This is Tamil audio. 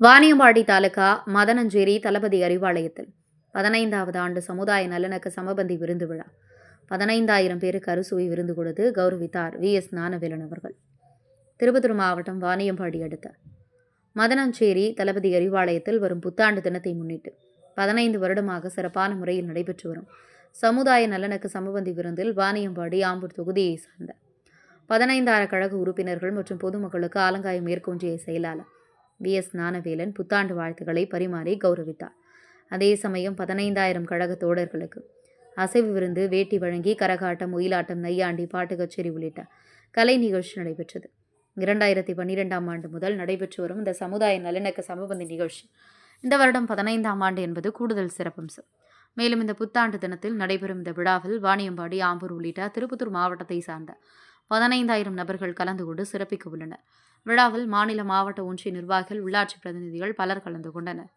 வாணியம்பாடி தாலுகா மதனஞ்சேரி தளபதி அறிவாலயத்தில் 15வது ஆண்டு சமுதாய நல்லிணக்க சமபந்தி விருந்து விழா. 15,000 பேருக்கு அறுசுவை விருந்து கொடுத்து கௌரவித்தார் VS ஞானவேலன் அவர்கள். திருப்பத்தூர் மாவட்டம் வாணியம்பாடி அடுத்த மதனஞ்சேரி தளபதி அறிவாலயத்தில் வரும் புத்தாண்டு தினத்தை முன்னிட்டு 15 வருடமாக சிறப்பான முறையில் நடைபெற்று வரும் சமுதாய நல்லிணக்க சமபந்தி விருந்தில் வாணியம்பாடி ஆம்பூர் தொகுதியை சார்ந்த 15 கழக உறுப்பினர்கள் மற்றும் பொதுமக்களுக்கு ஆலங்காயம் மேற்கொன்றிய செயலாளர் VS ஞானவேலன் புத்தாண்டு வாழ்த்துக்களை பரிமாறி கௌரவித்தார். அதே சமயம் 15,000 கழக தோழர்களுக்கு அசைவு விருந்து, வேட்டி வழங்கி கரகாட்டம், ஒயிலாட்டம், நையாண்டி, பாட்டு கச்சேரி உள்ளிட்ட கலை நிகழ்ச்சி நடைபெற்றது. 2012ஆம் ஆண்டு முதல் நடைபெற்று வரும் இந்த சமுதாய நல்லிணக்க சமபந்தி நிகழ்ச்சி இந்த வருடம் 15ஆம் ஆண்டு என்பது கூடுதல் சிறப்பம்சம். மேலும் இந்த புத்தாண்டு தினத்தில் நடைபெறும் இந்த விழாவில் வாணியம்பாடி, ஆம்பூர் உள்ளிட்ட திருப்பத்தூர் மாவட்டத்தை சார்ந்த 15,000 நபர்கள் கலந்து கொண்டு சிறப்பிக்க உள்ளனர். விழாவில் மாநில, மாவட்ட, ஒன்றிய நிர்வாகிகள், உள்ளாட்சி பிரதிநிதிகள் பலர் கலந்து கொண்டனர்.